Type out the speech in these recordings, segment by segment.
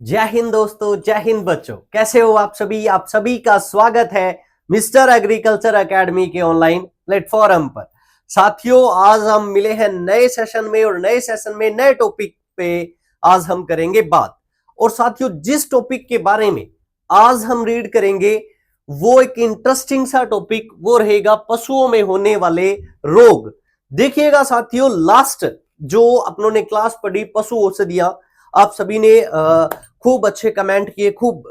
जय हिंद दोस्तों, जय हिंद बच्चों। कैसे हो आप सभी? आप सभी का स्वागत है मिस्टर एग्रीकल्चर एकेडमी के ऑनलाइन प्लेटफॉर्म पर। साथियों, आज हम मिले हैं नए सेशन में और नए सेशन में नए टॉपिक पे आज हम करेंगे बात। और साथियों, जिस टॉपिक के बारे में आज हम रीड करेंगे वो एक इंटरेस्टिंग सा टॉपिक वो रहेगा पशुओं में होने वाले रोग। देखिएगा साथियों, लास्ट जो अपनों ने क्लास पढ़ी पशु औषधियां, आप सभी ने खूब अच्छे कमेंट किए, खूब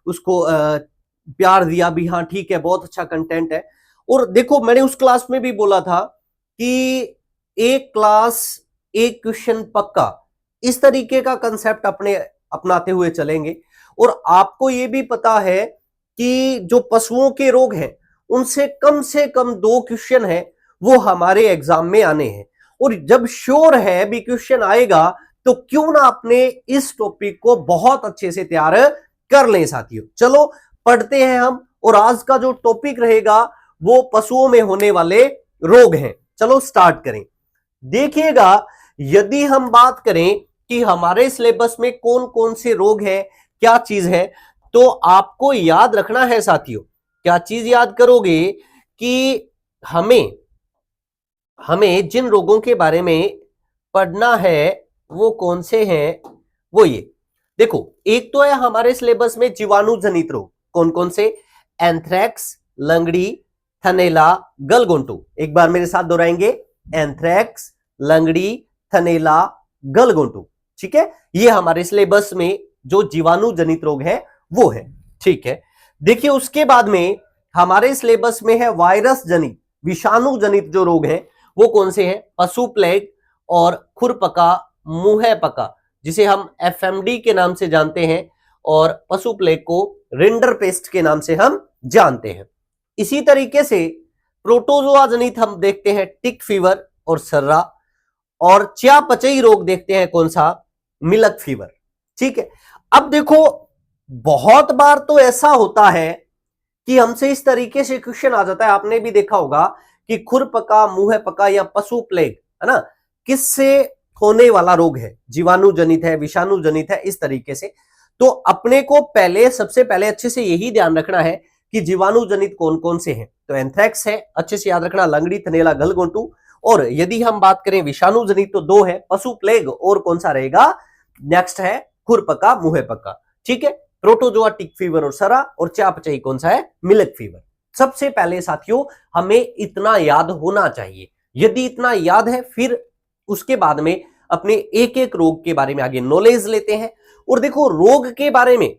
उसको प्यार दिया भी। हाँ ठीक है, बहुत अच्छा कंटेंट है। और देखो, मैंने उस क्लास में भी बोला था कि एक क्लास एक क्वेश्चन पक्का, इस तरीके का कंसेप्ट अपनाते हुए चलेंगे। और आपको ये भी पता है कि जो पशुओं के रोग हैं उनसे कम 2 क्वेश्चन है वो हमारे एग्जाम में आने हैं। और जब श्योर है भी क्वेश्चन आएगा तो क्यों ना अपने इस टॉपिक को बहुत अच्छे से तैयार कर लें साथियों। चलो पढ़ते हैं हम। और आज का जो टॉपिक रहेगा वो पशुओं में होने वाले रोग हैं। चलो स्टार्ट करें। देखिएगा, यदि हम बात करें कि हमारे सिलेबस में कौन कौन से रोग हैं, क्या चीज है, तो आपको याद रखना है साथियों। क्या चीज याद करोगे कि हमें जिन रोगों के बारे में पढ़ना है वो कौन से हैं। वो ये देखो, एक तो है हमारे सिलेबस में जीवाणु जनित रोग। कौन कौन से? एंथ्रेक्स, लंगड़ी, थनैला, गलगोंटू। एक बार मेरे साथ दोहराएंगे, एंथ्रेक्स, लंगड़ी, थनैला, गलगोंटू। ठीक है, ये हमारे सिलेबस में जो जीवाणु जनित रोग है वो है। ठीक है, देखिए उसके बाद में हमारे सिलेबस में है वायरस जनित, विषाणु जनित जो रोग है वो कौन से हैं? पशु प्लेग और खुरपका, मुंह पका, जिसे हम एफएमडी के नाम से जानते हैं, और पशु प्लेग को रिंडर पेस्ट के नाम से हम जानते हैं। इसी तरीके से प्रोटोजोआ जनित हम देखते हैं टिक फीवर और सर्रा, और चयापचयी रोग देखते हैं कौन सा? Milk fever. ठीक है, अब देखो बहुत बार तो ऐसा होता है कि हमसे इस तरीके से क्वेश्चन आ जाता है, आपने भी देखा होगा कि खुरपका, मुंह पका या पशु प्लेग, है ना, किससे होने वाला रोग है? जीवाणु जनित है, विषाणु जनित है, इस तरीके से। तो अपने को सबसे पहले अच्छे से यही ध्यान रखना है कि जीवाणु जनित कौन कौन से हैं। तो एंथ्रेक्स है, अच्छे से याद रखना, लंगड़ी, थनैला, गलगोंटू। और यदि हम बात करें विषाणु जनित तो 2 है, पशु प्लेग और कौन सा रहेगा? नेक्स्ट है खुरपका, मुंह पका। ठीक है, प्रोटोजोआ, टिक फीवर और सरा, और चयापचयी कौन सा है? Milk fever. सबसे पहले साथियों हमें इतना याद होना चाहिए। यदि इतना याद है, फिर उसके बाद में अपने एक एक रोग के बारे में आगे नॉलेज लेते हैं। और देखो, रोग के बारे में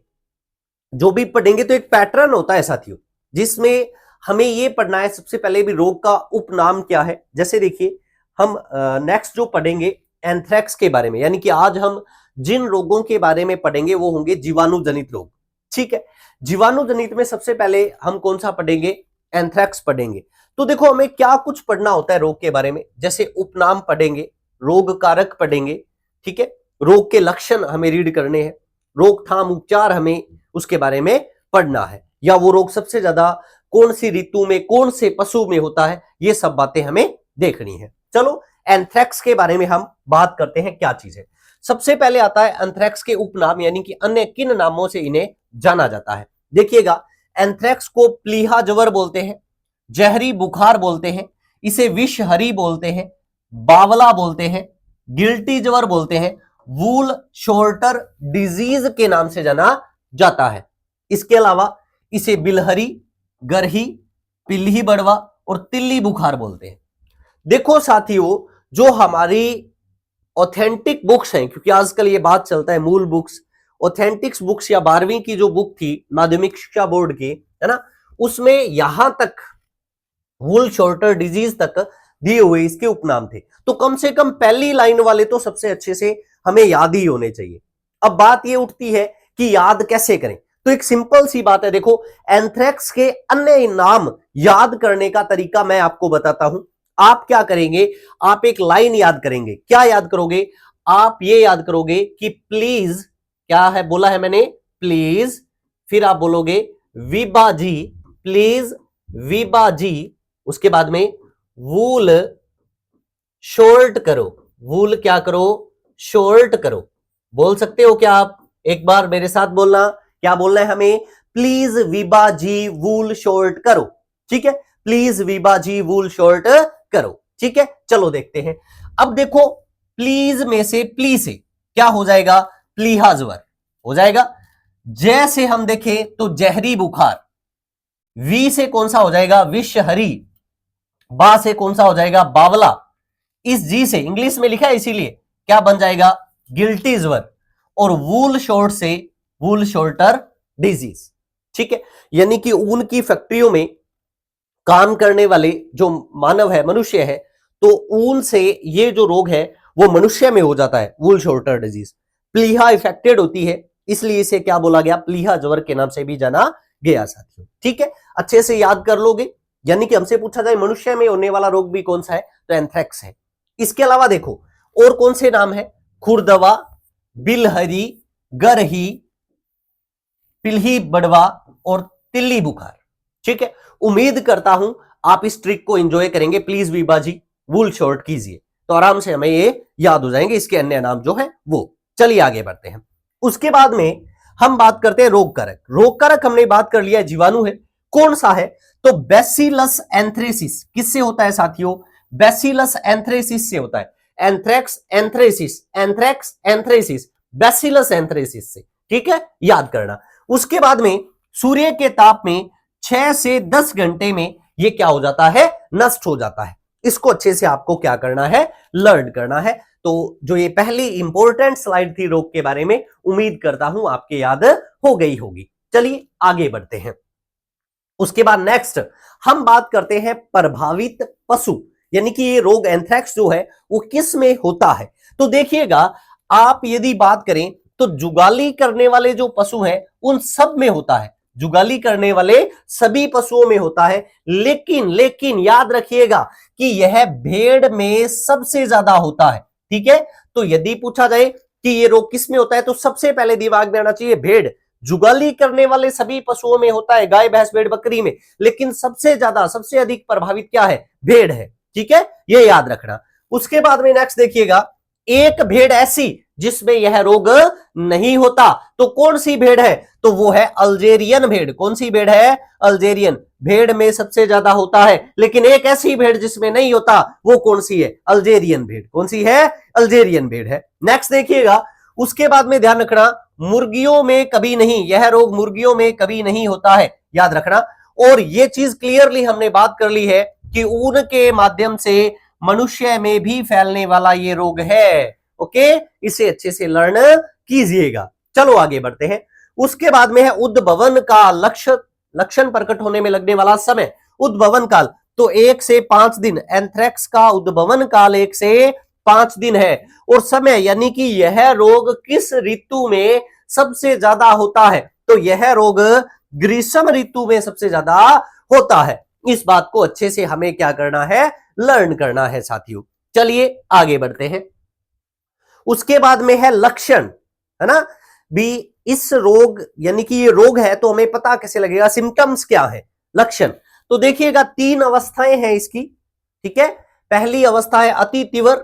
जो भी पढ़ेंगे तो एक पैटर्न होता है साथियों, जिसमें हमें यह पढ़ना है सबसे पहले भी रोग का उपनाम क्या है। जैसे देखिए, हम नेक्स्ट जो पढ़ेंगे एंथ्रेक्स के बारे में, यानी कि आज हम जिन रोगों के बारे में पढ़ेंगे वो होंगे जीवाणु जनित रोग। ठीक है, जीवाणु जनित में सबसे पहले हम कौन सा पढ़ेंगे? एंथ्रेक्स पढ़ेंगे। तो देखो, हमें क्या कुछ पढ़ना होता है रोग के बारे में। जैसे उपनाम पढ़ेंगे, रोग कारक पढ़ेंगे, ठीक है, रोग के लक्षण हमें रीड करने हैं, रोकथाम उपचार हमें उसके बारे में पढ़ना है, या वो रोग सबसे ज्यादा कौन सी ऋतु में, कौन से पशु में होता है, ये सब बातें हमें देखनी है। चलो एंथ्रेक्स के बारे में हम बात करते हैं, क्या चीज है। सबसे पहले आता है एंथ्रेक्स के उपनाम, यानी कि अन्य किन नामों से इन्हें जाना जाता है। देखिएगा, एंथ्रेक्स को प्लीहा ज्वर बोलते हैं, जहरी बुखार बोलते हैं, इसे विषहरी बोलते हैं, बावला बोलते हैं, गिल्टी ज्वर बोलते हैं, वूल शोल्टर डिजीज के नाम से जाना जाता है। इसके अलावा इसे बिलहरी, गरही, पिल्ही बड़वा और तिल्ली बुखार बोलते हैं। देखो साथियों, जो हमारी ऑथेंटिक बुक्स हैं, क्योंकि आजकल ये बात चलता है मूल बुक्स, ऑथेंटिक्स बुक्स या 12वीं की जो बुक थी माध्यमिक शिक्षा बोर्ड की, है ना, उसमें यहां तक वूल शॉर्टर डिजीज तक दिए हुए इसके उपनाम थे। तो कम से कम पहली लाइन वाले तो सबसे अच्छे से हमें याद ही होने चाहिए। अब बात ये उठती है कि याद कैसे करें। तो एक सिंपल सी बात है, देखो एंथ्रेक्स के अन्य नाम याद करने का तरीका मैं आपको बताता हूं। आप क्या करेंगे? आप एक लाइन याद करेंगे। क्या याद करोगे? आप ये याद करोगे कि प्लीज, क्या है बोला है मैंने? प्लीज, फिर आप बोलोगे विबाजी, प्लीज विबाजी, उसके बाद में वूल शोर्ट करो, वूल क्या करो? शोर्ट करो। बोल सकते हो क्या आप? एक बार मेरे साथ बोलना, क्या बोलना है हमें? Please Vibha ji wool short करो। ठीक है, please Vibha ji wool short करो। ठीक है, चलो देखते हैं। अब देखो, प्लीज में से प्ली से क्या हो जाएगा? प्लीहा ज्वर हो जाएगा। जैसे हम देखें तो जहरी बुखार, वी से कौन सा हो जाएगा? विषहरी। बा से कौन सा हो जाएगा? बावला। इस जी से इंग्लिश में लिखा है इसीलिए क्या बन जाएगा? गिल्टी ज्वर। और वूल शॉर्ट से वूल शॉर्टर डिजीज। ठीक है, यानी कि ऊन की फैक्ट्रियों में काम करने वाले जो मानव है, मनुष्य है, तो ऊन से ये जो रोग है वो मनुष्य में हो जाता है, वूल शॉर्टर डिजीज। प्लीहा इफेक्टेड होती है, इसलिए इसे क्या बोला गया? प्लीहा ज्वर के नाम से भी जाना गया साथियों। ठीक है, अच्छे से याद कर लोगे। यानी कि हमसे पूछा जाए मनुष्य में होने वाला रोग भी कौन सा है, तो एंथ्रेक्स है। इसके अलावा देखो और कौन से नाम है? खुरदवा, बिलहरी, गरही, पिल्ही बड़वा और तिल्ली बुखार। ठीक है, उम्मीद करता हूं आप इस ट्रिक को एंजॉय करेंगे। Please Vibha ji wool short कीजिए तो आराम से हमें ये याद हो जाएंगे, इसके अन्य नाम जो है वो। चलिए आगे बढ़ते हैं। उसके बाद में हम बात करते हैं रोग कारक। रोग कारक हमने बात कर लिया, जीवाणु है। कौन सा है? तो बैसिलस एंथ्रेसिस किससे होता है साथियों? बैसिलस एंथ्रेसिस से होता है। Anthrax anthracis, anthrax anthracis, bacillus anthracis से। ठीक है, याद करना। उसके बाद में सूर्य के ताप में 6 से 10 घंटे में यह क्या हो जाता है? नष्ट हो जाता है। इसको अच्छे से आपको क्या करना है? लर्न करना है। तो जो ये पहली इंपॉर्टेंट स्लाइड थी रोग के बारे में, उम्मीद करता हूं आपके याद हो गई होगी। चलिए आगे बढ़ते हैं। उसके बाद नेक्स्ट हम बात करते हैं प्रभावित पशु, यानी कि ये रोग एंथ्रेक्स जो है वो किस में होता है। तो देखिएगा, आप यदि बात करें तो जुगाली करने वाले जो पशु हैं उन सब में होता है। जुगाली करने वाले सभी पशुओं में होता है, लेकिन याद रखिएगा कि यह भेड़ में सबसे ज्यादा होता है। ठीक है, तो यदि पूछा जाए कि ये रोग किस में होता है तो सबसे पहले दिमाग में आना चाहिए भेड़। जुगाली करने वाले सभी पशुओं में होता है, गाय भैंस भेड़ बकरी में, लेकिन सबसे ज्यादा सबसे अधिक प्रभावित क्या है? भेड़ है। ठीक है, ये याद रखना। उसके बाद में नेक्स्ट देखिएगा, एक भेड़ ऐसी जिसमें यह रोग नहीं होता, तो कौन सी भेड़ है? तो वो है अल्जेरियन भेड़। कौन सी भेड़ है? अल्जेरियन भेड़ में सबसे ज्यादा होता है, लेकिन एक ऐसी भेड़ जिसमें नहीं होता, वो कौन सी है? अल्जेरियन भेड़। कौन सी है? अल्जेरियन भेड़ है। नेक्स्ट देखिएगा, उसके बाद में ध्यान रखना, मुर्गियों में कभी नहीं, यह रोग मुर्गियों में कभी नहीं होता है, याद रखना। और ये चीज क्लियरली हमने बात कर ली है कि ऊन के माध्यम से मनुष्य में भी फैलने वाला ये रोग है। ओके, इसे अच्छे से लर्न कीजिएगा। चलो आगे बढ़ते हैं। उसके बाद में है उद्भवन का लक्षण प्रकट होने में लगने वाला समय। उद्भवन काल तो 1 से 5 दिन। एंथ्रेक्स का उद्भवन काल 1 से 5 दिन है। और समय यानी कि यह रोग किस ऋतु में सबसे ज्यादा होता है? तो यह रोग ग्रीष्म ऋतु में सबसे ज्यादा होता है। इस बात को अच्छे से हमें क्या करना है? लर्न करना है साथियों। चलिए आगे बढ़ते हैं। उसके बाद में है लक्षण, है ना भी। इस रोग यानी कि ये रोग है तो हमें पता कैसे लगेगा? सिम्टम्स क्या है, लक्षण। तो देखिएगा 3 अवस्थाएं हैं इसकी। ठीक है, पहली अवस्था है अति तीव्र,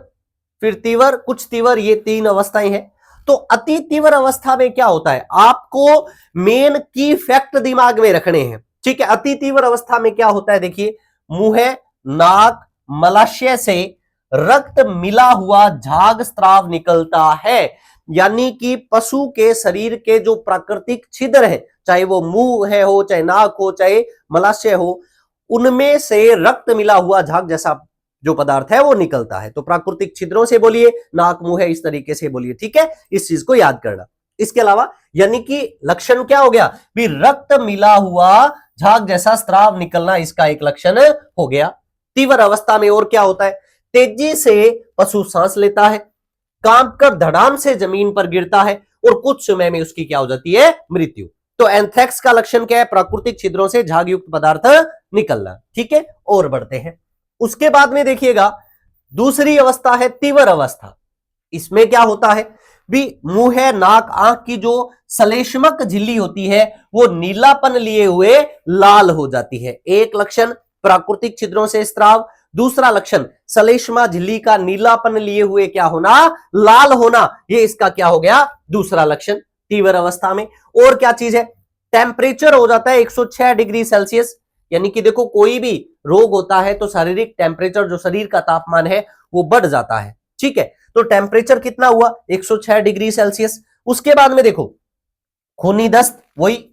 फिर तीव्र, कुछ तीव्र, ये 3 अवस्थाएं हैं। तो अति तीव्र अवस्था में क्या होता है? आपको मेन की फैक्ट दिमाग में रखने हैं। ठीक है, अति तीव्र अवस्था में क्या होता है? देखिए, मुंह, नाक, मलाशय से रक्त मिला हुआ झाग स्राव निकलता है। यानी कि पशु के शरीर के जो प्राकृतिक छिद्र है, चाहे वो मुंह है हो, चाहे नाक हो, चाहे मलाशय हो, उनमें से रक्त मिला हुआ झाग जैसा जो पदार्थ है वो निकलता है। तो प्राकृतिक छिद्रों से बोलिए, नाक मुंह है, इस तरीके से बोलिए। ठीक है, इस चीज को याद करना। इसके अलावा यानी कि लक्षण क्या हो गया? भी रक्त मिला हुआ झाग जैसा स्राव निकलना, इसका एक लक्षण हो गया। तीव्र अवस्था में और क्या होता है? तेजी से पशु सांस लेता है, कांप कर धड़ाम से जमीन पर गिरता है और कुछ समय में उसकी क्या हो जाती है? मृत्यु। तो एंथ्रेक्स का लक्षण क्या है? प्राकृतिक छिद्रों से झाग युक्त पदार्थ निकलना। ठीक है, और बढ़ते हैं। उसके बाद में देखिएगा दूसरी अवस्था है तीव्र अवस्था। इसमें क्या होता है भी? मुंह है, नाक, आंख की जो श्लेष्मक झिल्ली होती है वो नीलापन लिए हुए लाल हो जाती है। एक लक्षण प्राकृतिक छिद्रों से स्राव, दूसरा लक्षण श्लेष्मा झिल्ली का नीलापन लिए हुए क्या होना? लाल होना। ये इसका क्या हो गया? दूसरा लक्षण। तीव्र अवस्था में। और क्या चीज है, टेम्परेचर हो जाता है 106 डिग्री सेल्सियस, यानी कि देखो कोई भी रोग होता है तो शारीरिक टेम्परेचर, जो शरीर का तापमान है वो बढ़ जाता है, ठीक है। तो टेम्परेचर कितना हुआ, 106 डिग्री सेल्सियस। उसके बाद में देखो खूनी दस्त, वही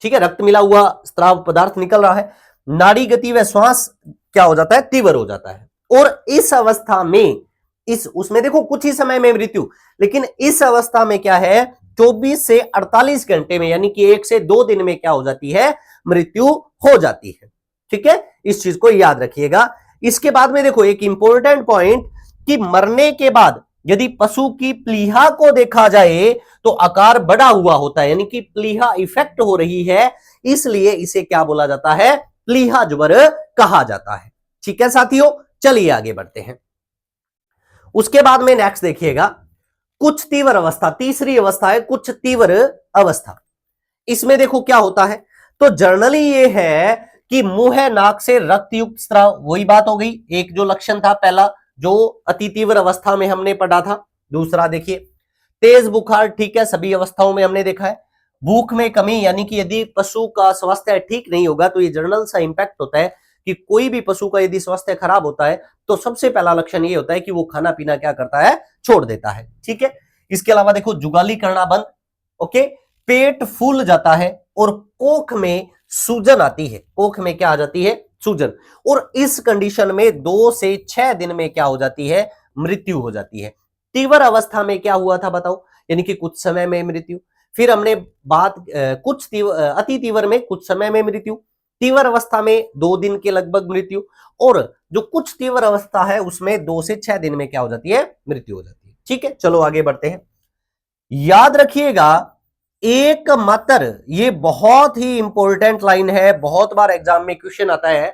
ठीक है, रक्त मिला हुआ स्राव पदार्थ निकल रहा है। नाड़ी गति व श्वास क्या हो जाता है, तीव्र हो जाता है। और इस अवस्था में उसमें देखो कुछ ही समय में मृत्यु, लेकिन इस अवस्था में क्या है, 24 से 48 घंटे में, यानी कि 1 से 2 दिन में क्या हो जाती है, मृत्यु हो जाती है, ठीक है। इस चीज को याद रखिएगा। इसके बाद में देखो एक इंपॉर्टेंट पॉइंट कि मरने के बाद यदि पशु की प्लीहा को देखा जाए तो आकार बड़ा हुआ होता है, यानी कि प्लीहा इफेक्ट हो रही है, इसलिए इसे क्या बोला जाता है, प्लीहा ज्वर कहा जाता है, ठीक है साथियों। चलिए आगे बढ़ते हैं। उसके बाद में नेक्स्ट देखिएगा, कुछ तीव्र अवस्था, तीसरी अवस्था है कुछ तीव्र अवस्था। इसमें देखो क्या होता है, तो जनरली ये है कि मुंह नाक से रक्त युक्त स्राव, वही बात हो गई। एक जो लक्षण था पहला जो अति तीव्र अवस्था में हमने पढ़ा था। दूसरा देखिए तेज बुखार, ठीक है, सभी अवस्थाओं में हमने देखा है। भूख में कमी, यानी कि यदि पशु का स्वास्थ्य ठीक नहीं होगा तो ये जनरल सा इंपैक्ट होता है कि कोई भी पशु का यदि स्वास्थ्य खराब होता है तो सबसे पहला लक्षण ये होता है कि वो खाना पीना क्या करता है, छोड़ देता है, ठीक है। इसके अलावा देखो जुगाली करना बंद, ओके, पेट फूल जाता है और कोख में सूजन आती है, कोख में क्या आ जाती है, सूजन। और इस कंडीशन में 2 से 6 दिन में क्या हो जाती है, मृत्यु हो जाती है। तीव्र अवस्था में क्या हुआ था बताओ, यानी कि कुछ समय में मृत्यु। फिर हमने बात कुछ अति तीव्र में कुछ समय में मृत्यु, तीव्र अवस्था में 2 दिन के लगभग मृत्यु, और जो कुछ तीव्र अवस्था है उसमें 2 से 6 दिन में क्या हो जाती है, मृत्यु हो जाती है, ठीक है। चलो आगे बढ़ते हैं। याद रखिएगा एकमात्र, ये बहुत ही इंपॉर्टेंट लाइन है, बहुत बार एग्जाम में क्वेश्चन आता है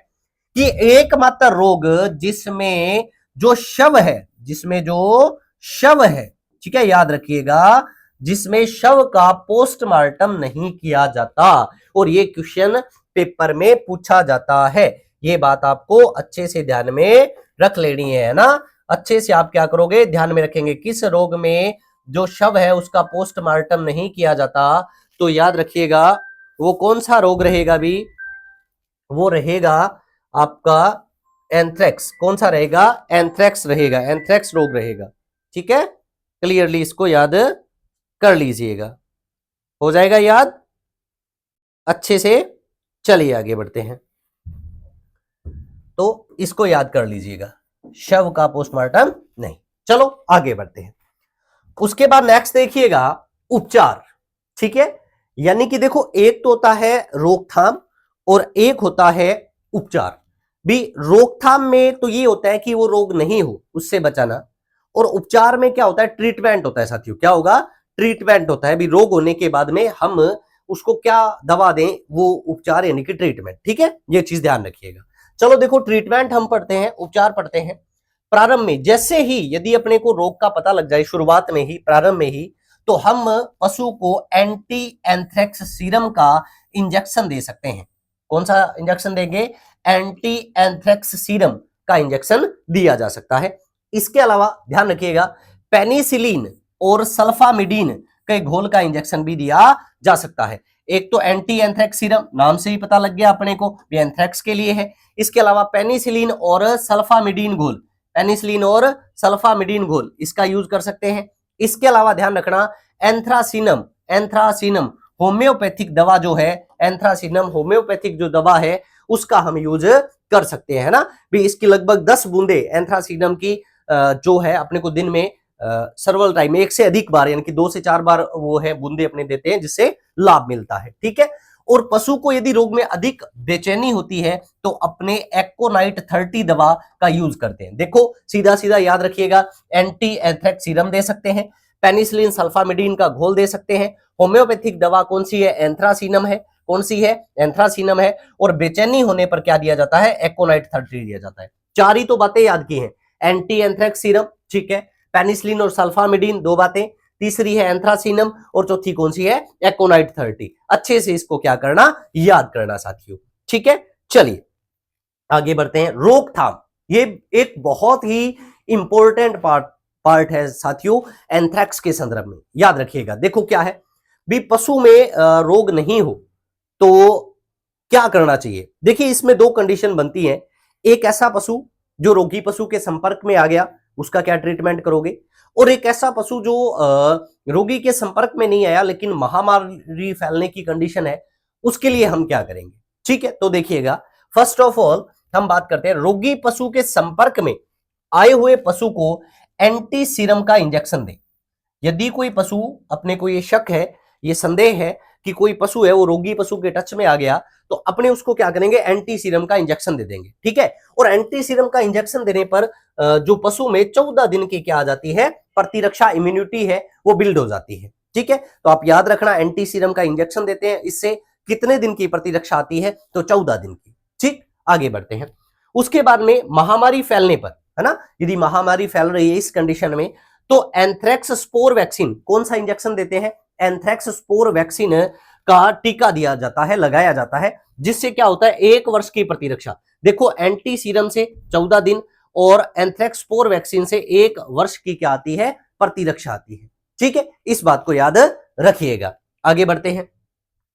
कि एकमात्र रोग जिसमें जो शव है, जिसमें जो शव है, ठीक है, याद रखिएगा, जिसमें शव का पोस्टमार्टम नहीं किया जाता, और ये क्वेश्चन पेपर में पूछा जाता है। ये बात आपको अच्छे से ध्यान में रख लेनी है ना। अच्छे से आप क्या करोगे, ध्यान में रखेंगे किस रोग में जो शव है उसका पोस्टमार्टम नहीं किया जाता, तो याद रखिएगा वो कौन सा रोग रहेगा भी, वो रहेगा आपका एंथ्रेक्स। कौन सा रहेगा, एंथ्रेक्स रहेगा, एंथ्रेक्स रोग रहेगा, ठीक है। क्लियरली इसको याद कर लीजिएगा, हो जाएगा याद अच्छे से। चलिए आगे बढ़ते हैं, तो इसको याद कर लीजिएगा, शव का पोस्टमार्टम नहीं। चलो आगे बढ़ते हैं। उसके बाद नेक्स्ट देखिएगा उपचार, ठीक है। यानी कि देखो एक तो होता है रोकथाम और एक होता है उपचार। भी रोकथाम में तो ये होता है कि वो रोग नहीं हो, उससे बचाना, और उपचार में क्या होता है, ट्रीटमेंट होता है साथियों। क्या होगा, ट्रीटमेंट होता है। भी रोग होने के बाद में हम उसको क्या दवा दें, वो उपचार यानी कि ट्रीटमेंट, ठीक है, ये चीज ध्यान रखिएगा। चलो देखो ट्रीटमेंट हम पढ़ते हैं, उपचार पढ़ते हैं। प्रारंभ में जैसे ही यदि अपने को रोग का पता लग जाए, शुरुआत में ही, प्रारंभ में ही, तो हम पशु को एंटी एंथ्रेक्स सीरम का इंजेक्शन दे सकते हैं। कौन सा इंजेक्शन देंगे, एंटी एंथ्रेक्स सीरम का इंजेक्शन दिया जा सकता है। इसके अलावा ध्यान रखिएगा पेनिसिलिन और सल्फामिडीन के घोल का इंजेक्शन भी दिया जा सकता है। एक तो एंटी एंथ्रेक्स सीरम, नाम से ही पता लग गया अपने को, ये एंथ्रेक्स के लिए है। इसके अलावा पेनिसिलिन और सल्फामिडीन घोल, पेनिसिलिन और सल्फामिडीन घोल, इसका यूज कर सकते हैं। इसके अलावा ध्यान रखना एंथ्रासिनम, एंथ्रासिनम होम्योपैथिक दवा जो है, एंथ्रासिनम होम्योपैथिक जो दवा है उसका हम यूज कर सकते हैं ना भी। इसकी लगभग 10 बूंदे एंथ्रासिनम की जो है अपने को दिन में सर्वल टाइम में 1 से अधिक बार, यानी कि 2 से 4 बार वो है बूंदे अपने देते हैं, जिससे लाभ मिलता है, ठीक है। और पशु को यदि रोग में अधिक बेचैनी होती है तो अपने एक्कोनाइट 30 दवा का यूज करते हैं। देखो सीधा सीधा याद रखिएगा, एंटी एंथ्रेक्स सीरम दे सकते हैं, पेनिसिलिन सल्फामिडीन का घोल दे सकते हैं। होम्योपैथिक दवा कौन सी है, एंथ्रासिनम है। कौन सी है, एंथ्रासिनम है। और बेचैनी होने पर क्या दिया जाता है, एक्कोनाइट 30 दिया जाता है। 4 ही तो बातें याद की हैं, एंटी एंथ्रेक्स सीरम, ठीक है, पेनिसिलिन और सल्फामिडीन 2 बातें, तीसरी है एंथ्रासिनम, और चौथी कौन सी है, एक्कोनाइट 30। अच्छे से इसको क्या करना, याद करना साथियों, ठीक है। चलिए आगे बढ़ते हैं। रोकथाम, ये एक बहुत ही इंपॉर्टेंट पार्ट है साथियों एंथ्रेक्स के संदर्भ में, याद रखिएगा। देखो क्या है, भी पशु में रोग नहीं हो तो क्या करना चाहिए। देखिए इसमें दो कंडीशन बनती है। एक ऐसा पशु जो रोगी पशु के संपर्क में आ गया, उसका क्या ट्रीटमेंट करोगे, और एक ऐसा पशु जो रोगी के संपर्क में नहीं आया लेकिन महामारी फैलने की कंडीशन है, उसके लिए हम क्या करेंगे। ठीक है, तो देखिएगा, फर्स्ट ऑफ ऑल हम बात करते हैं रोगी पशु के संपर्क में आए हुए पशु को एंटी सीरम का इंजेक्शन दें। यदि कोई पशु, अपने को ये शक है, ये संदेह है कि कोई पशु है वो रोगी पशु के टच में आ गया, तो अपने उसको क्या करेंगे, एंटी सीरम का इंजेक्शन दे देंगे। ठीक है, और एंटी सीरम का इंजेक्शन देने पर जो पशु में 14 दिन की क्या आ जाती है, प्रतिरक्षा इम्यूनिटी है वो बिल्ड हो जाती है। ठीक है, तो आप याद रखना, एंटी सीरम का इंजेक्शन देते हैं, इससे कितने दिन की प्रतिरक्षा आती है, तो 14 दिन की। ठीक, आगे बढ़ते हैं। उसके बाद में महामारी फैलने पर, है ना, यदि महामारी फैल रही है इस कंडीशन में, तो एंथ्रेक्स स्पोर वैक्सीन, कौन सा इंजेक्शन देते हैं, एंथ्रेक्स स्पोर वैक्सीन का टीका दिया जाता है, लगाया जाता है, जिससे क्या होता है, 1 वर्ष की प्रतिरक्षा। देखो एंटी सीरम से 14 दिन और एंथ्रेक्स स्पोर वैक्सीन से 1 वर्ष की क्या आती है, प्रतिरक्षा आती है। ठीक है, इस बात को याद रखिएगा। आगे बढ़ते हैं।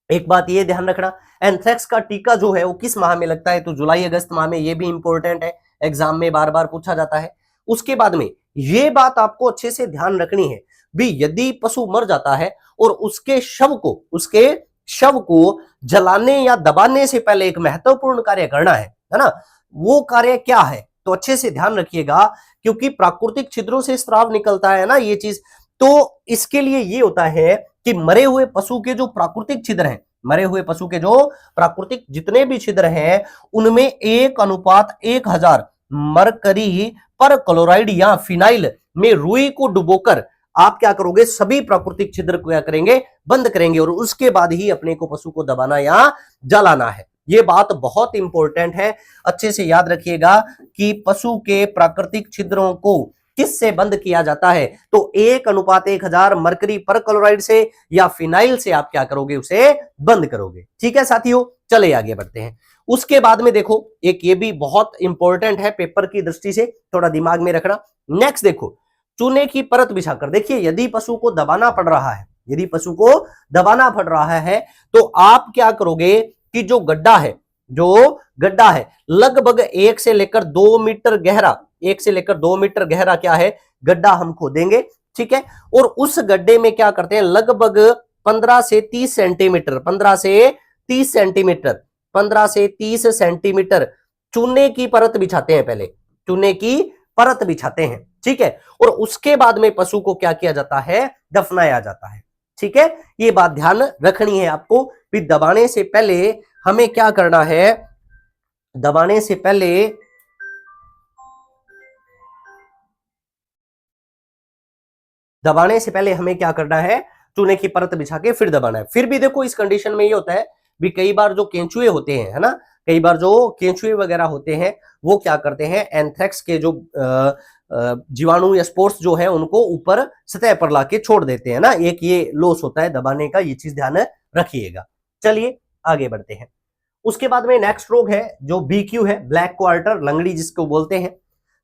एक बात ये ध्यान रखना, एंथ्रेक्स का टीका जो है वो किस माह में लगता है, तो जुलाई अगस्त माह में, ये भी इंपॉर्टेंट है, एग्जाम में बार बार पूछा जाता है। उसके बाद में ये बात आपको अच्छे से ध्यान रखनी है भी, यदि पशु मर जाता है और उसके शव को जलाने या दबाने से पहले एक महत्वपूर्ण कार्य करना है ना, वो कार्य क्या है, तो अच्छे से ध्यान रखिएगा, क्योंकि प्राकृतिक छिद्रों से स्राव निकलता है ना ये चीज, तो इसके लिए ये होता है कि मरे हुए पशु के जो प्राकृतिक छिद्र हैं, मरे हुए पशु के जो प्राकृतिक जितने भी छिद्र हैं, उनमें 1:1000 मरकरी पर क्लोराइड या फिनाइल में रुई को डुबोकर आप क्या करोगे, सभी प्राकृतिक छिद्र को क्या करेंगे, बंद करेंगे, और उसके बाद ही अपने को पशु को दबाना या जलाना है। ये बात बहुत इंपॉर्टेंट है, अच्छे से याद रखिएगा कि पशु के प्राकृतिक छिद्रों को किससे बंद किया जाता है, तो 1:1000 मरकरी पर क्लोराइड से या फिनाइल से आप क्या करोगे, उसे बंद करोगे। ठीक है साथियों, चले आगे बढ़ते हैं। उसके बाद में देखो, एक ये भी बहुत इंपॉर्टेंट है पेपर की दृष्टि से, थोड़ा दिमाग में रखना। नेक्स्ट देखो, चूने की परत बिछाकर, देखिए यदि पशु को दबाना पड़ रहा है, यदि पशु को दबाना पड़ रहा है, तो आप क्या करोगे कि जो गड्ढा है लगभग 1 से लेकर 2 मीटर गहरा, 1 से लेकर 2 मीटर गहरा क्या है, गड्ढा हम खोदेंगे। ठीक है, और उस गड्ढे में क्या करते हैं, लगभग 15 से 30 सेंटीमीटर 15 से 30 सेंटीमीटर चूने की परत बिछाते हैं, पहले चूने की परत बिछाते हैं। ठीक है, और उसके बाद में पशु को क्या किया जाता है, दफनाया जाता है। ठीक है, ये बात ध्यान रखनी है आपको भी, दबाने से पहले हमें क्या करना है, दबाने से पहले हमें क्या करना है, चूने की परत बिछा के फिर दबाना है। फिर भी देखो इस कंडीशन में ये होता है भी, कई बार जो केंचुए होते हैं, है ना, कई बार जो केंचुए वगैरह होते हैं वो क्या करते हैं, एंथ्रेक्स के जो जीवाणु या स्पोर्स जो है उनको ऊपर सतह पर लाके छोड़ देते हैं ना, एक ये लॉस होता है दबाने का, ये चीज ध्यान रखिएगा। चलिए आगे बढ़ते हैं। उसके बाद में नेक्स्ट रोग है जो BQ है, ब्लैक क्वार्टर लंगड़ी जिसको बोलते हैं।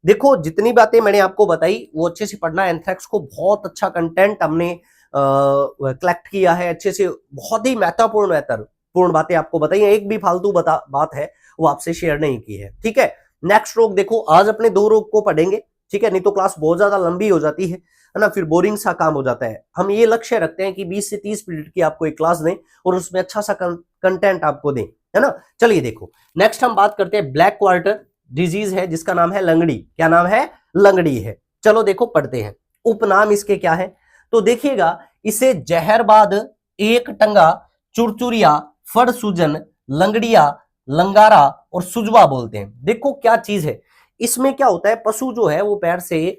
देखो जितनी बातें मैंने आपको बताई वो अच्छे से पढ़ना, एंथ्रेक्स को बहुत अच्छा कंटेंट हमने कलेक्ट किया है अच्छे से, बहुत ही महत्वपूर्ण बातें आपको बताई हैं, एक भी फालतू बात है वो आपसे शेयर नहीं की है। ठीक है, नेक्स्ट रोग देखो, आज अपने 2 रोग को पढ़ेंगे। ठीक है, नहीं तो क्लास बहुत ज्यादा लंबी हो जाती है ना, फिर बोरिंग सा काम हो जाता है। हम ये लक्ष्य रखते हैं कि 20 से 30 मिनट की आपको एक क्लास दें और उसमें अच्छा सा कंटेंट आपको दें, है ना। चलिए देखो, नेक्स्ट हम बात करते हैं, ब्लैक क्वार्टर डिजीज है जिसका नाम है लंगड़ी। क्या नाम है, लंगड़ी है। चलो देखो पढ़ते हैं, उपनाम इसके क्या है, तो देखिएगा, इसे जहरबाद, एक टंगा, चुरचुरिया, फड़ सूजन, लंगड़िया, लंगारा और सुजवा बोलते हैं। देखो क्या चीज है, इसमें क्या होता है, पशु जो है वो पैर से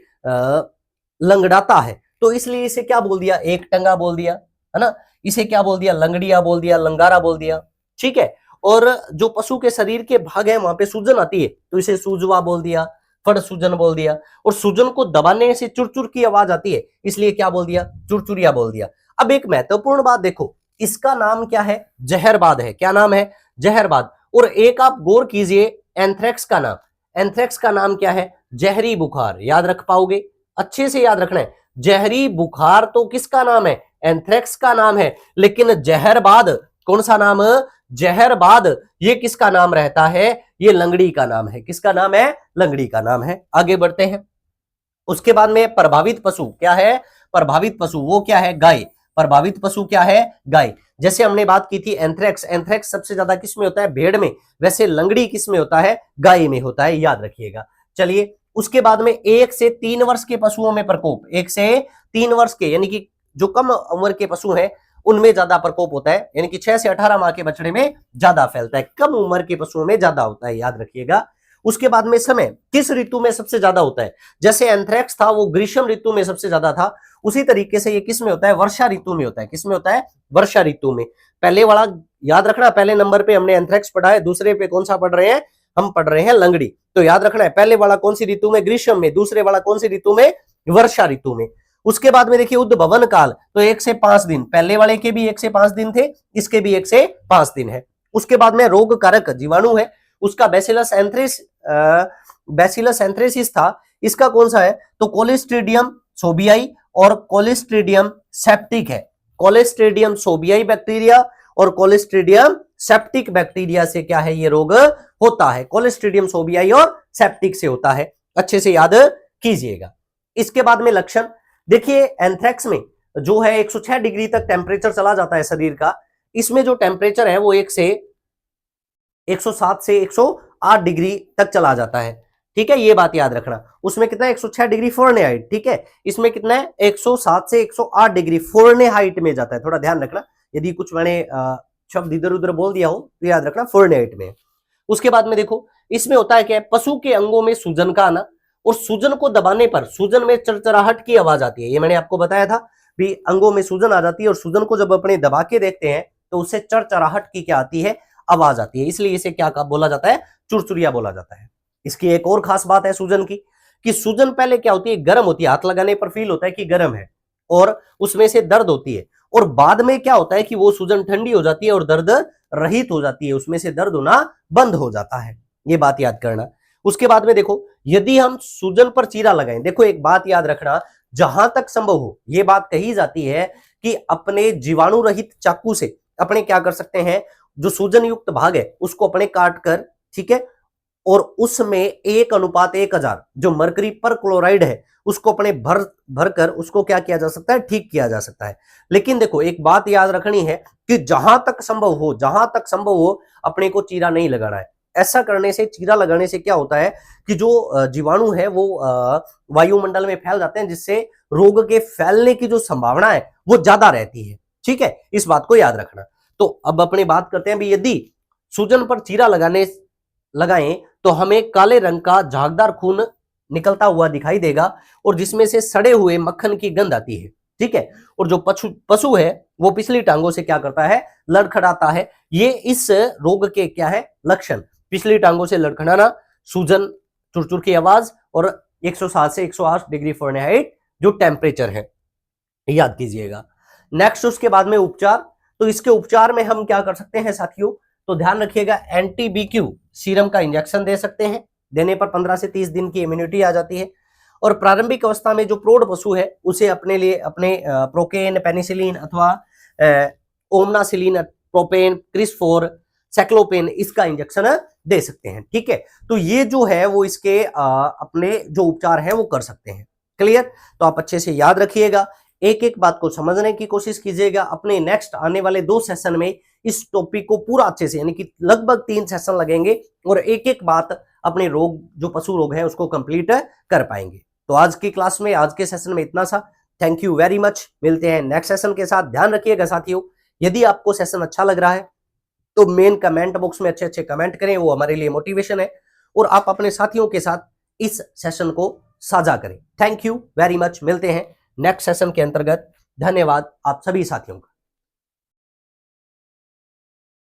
लंगड़ाता है, तो इसलिए इसे क्या बोल दिया, एक टंगा बोल दिया, है ना, इसे क्या बोल दिया, लंगड़िया बोल दिया, लंगारा बोल दिया। ठीक है, और जो पशु के शरीर के भाग है वहां पे सूजन आती है, तो इसे सूजवा बोल दिया, फड़ सूजन बोल दिया, और सूजन को दबाने से चुरचुर की आवाज आती है, इसलिए क्या बोल दिया, चुरचुरिया बोल दिया। अब एक महत्वपूर्ण बात देखो, इसका नाम क्या है, जहरबाद है। क्या नाम है, जहरबाद। और एक आप गौर कीजिए, एंथ्रेक्स का नाम क्या है, जहरी बुखार। याद रख पाओगे, अच्छे से याद रखना है, जहरी बुखार तो किसका नाम है, एंथ्रेक्स का नाम है, लेकिन जहरबाद कौन सा नाम, जहरबाद ये किसका नाम रहता है, ये लंगड़ी का नाम है। किसका नाम है, लंगड़ी का नाम है। आगे बढ़ते हैं। उसके बाद में प्रभावित पशु क्या है, प्रभावित पशु वो क्या है, गाय। प्रभावित पशु क्या है, गाय। जैसे हमने बात की थी एंथ्रेक्स, एंथ्रेक्स सबसे ज्यादा किस में होता है, भेड़ में, वैसे लंगड़ी किस में होता है, गाय में होता है, याद रखिएगा। चलिए उसके बाद में 1 से 3 वर्ष के पशुओं में प्रकोप, 1 से 3 वर्ष के यानी कि जो कम उम्र के पशु हैं उनमें ज्यादा प्रकोप होता है, यानी कि 6 से 18 माह के बछड़े में ज्यादा फैलता है, कम उम्र के पशुओं में ज्यादा होता है, याद रखिएगा। उसके बाद में समय किस ऋतु में सबसे ज्यादा होता है, जैसे एंथ्रेक्स था वो ग्रीष्म ऋतु में सबसे ज्यादा था, उसी तरीके से ये किस में होता है, वर्षा ऋतु में होता है। किस में होता है, वर्षा ऋतु में। पहले वाला याद रखना, पहले नंबर पे हमने एंथ्रेक्स पढ़ा है, दूसरे पे कौन सा पढ़ रहे हैं, हम पढ़ रहे हैं लंगड़ी। तो याद रखना है पहले वाला कौन सी ऋतु में, ग्रीष्म में, दूसरे वाला कौन सी ऋतु में, वर्षा ऋतु में। उसके बाद में देखिए उद्भवन काल, तो 1 से 5 दिन, पहले वाले के भी 1 से 5 दिन थे, इसके भी 1 से 5 दिन है। उसके बाद में रोग कारक जीवाणु है, उसका बैसिलस एंथ्रेस, बैसिलस एंथ्रेसिस था, इसका कौन सा है, तो कोलिस्ट्रीडियम सोबियाई और कोलिस्ट्रीडियम सेप्टिक है। कोलिस्ट्रीडियम सोबियाई बैक्टीरिया और कोलिस्ट्रीडियम सेप्टिक बैक्टीरिया से क्या है, ये रोग होता है, कोलिस्ट्रीडियम सोबियाई और सेप्टिक से होता है, अच्छे से याद कीजिएगा। इसके बाद में लक्षण देखिए, एंथ्रेक्स में जो है 106 डिग्री तक टेम्परेचर चला जाता है शरीर का, इसमें जो टेम्परेचर है वो 107 से 108 डिग्री तक चला जाता है, ठीक है, ये बात याद रखना। उसमें कितना है, 106 डिग्री फ़ारेनहाइट, ठीक है, इसमें कितना है, 107 से 108 डिग्री फ़ारेनहाइट में जाता है, थोड़ा ध्यान रखना, यदि कुछ मैंने शब्द इधर उधर बोल दिया हो तो याद रखना फ़ारेनहाइट में। उसके बाद में देखो इसमें होता है क्या, पशु के अंगों में सूजन का आना, और सूजन को दबाने पर सूजन में चरचराहट की आवाज आती है, ये मैंने आपको बताया था भी, अंगों में सूजन आ जाती है और सूजन को जब अपने दबा के देखते हैं तो उससे चरचराहट की क्या आती है, आवाज आती है, इसलिए इसे क्या बोला जाता है, चुरचुरिया बोला जाता है। इसकी एक और खास बात है सूजन की, कि सूजन पहले क्या होती है, गर्म होती है, हाथ लगाने पर फील होता है कि गर्म है और उसमें से दर्द होती है, और बाद में क्या होता है कि वो सूजन ठंडी हो जाती है और दर्द रहित हो जाती है, उसमें से दर्द होना बंद हो जाता है, ये बात याद करना। उसके बाद में देखो यदि हम सूजन पर चीरा लगाएं, देखो एक बात याद रखना, जहां तक संभव हो ये बात कही जाती है कि अपने जीवाणु रहित चाकू से अपने क्या कर सकते हैं, जो सूजन युक्त भाग है उसको अपने काट कर, ठीक है, और उसमें 1:1000 जो मरकरी पर क्लोराइड है उसको अपने भर कर उसको क्या किया जा सकता है, ठीक किया जा सकता है। लेकिन देखो एक बात याद रखनी है कि जहां तक संभव हो अपने को चीरा नहीं लगाना है। ऐसा करने से, चीरा लगाने से क्या होता है कि जो जीवाणु है वो वायुमंडल में फैल जाते हैं, जिससे रोग के फैलने की जो संभावना है वो ज्यादा रहती है, ठीक है, इस बात को याद रखना। तो अब अपनी बात करते हैं भी, यदि सूजन पर चीरा लगाएं तो हमें काले रंग का झागदार खून निकलता हुआ दिखाई देगा और जिसमें से सड़े हुए मक्खन की गंध आती है, ठीक है, और जो पशु है वो पिछली टांगों से क्या करता है, लड़खड़ाता है। ये इस रोग के क्या है, लक्षण, पिछली टांगों से लड़खड़ाना, सूजन, चुरचुर की आवाज और 107 से 108 डिग्री फ़ारेनहाइट जो टेम्परेचर है, याद कीजिएगा। नेक्स्ट उसके बाद में उपचार, तो इसके उपचार में हम क्या कर सकते हैं साथियों, तो ध्यान रखिएगा, एंटी-BQ सीरम का इंजेक्शन दे सकते हैं, देने पर 15 से 30 दिन की इम्यूनिटी आ जाती है। और प्रारंभिक अवस्था में जो प्रौढ़ पशु है उसे अपने लिए अपने प्रोकेन, पेनिसिलिन अथवा ओमनासिलिन, प्रोपेन, क्रिसफोर, साइक्लोपेन इसका इंजेक्शन दे सकते हैं, ठीक है। तो ये जो है वो इसके अपने जो उपचार है वो कर सकते हैं, क्लियर। तो आप अच्छे से याद रखिएगा, एक एक बात को समझने की कोशिश कीजिएगा। अपने नेक्स्ट आने वाले 2 सेशन में इस टॉपिक को पूरा अच्छे से, यानी कि लगभग 3 सेशन लगेंगे और एक एक बात अपने रोग, जो पशु रोग है उसको कंप्लीट कर पाएंगे। तो आज की क्लास में, आज के सेशन में इतना सा। थैंक यू वेरी मच, मिलते हैं नेक्स्ट सेशन के साथ। ध्यान रखिएगा साथियों, यदि आपको सेशन अच्छा लग रहा है तो मेन कमेंट बॉक्स में अच्छे अच्छे कमेंट करें, वो हमारे लिए मोटिवेशन है, और आप अपने साथियों के साथ इस सेशन को साझा करें। थैंक यू वेरी मच, मिलते हैं नेक्स्ट सेशन के अंतर्गत। धन्यवाद आप सभी साथियों का।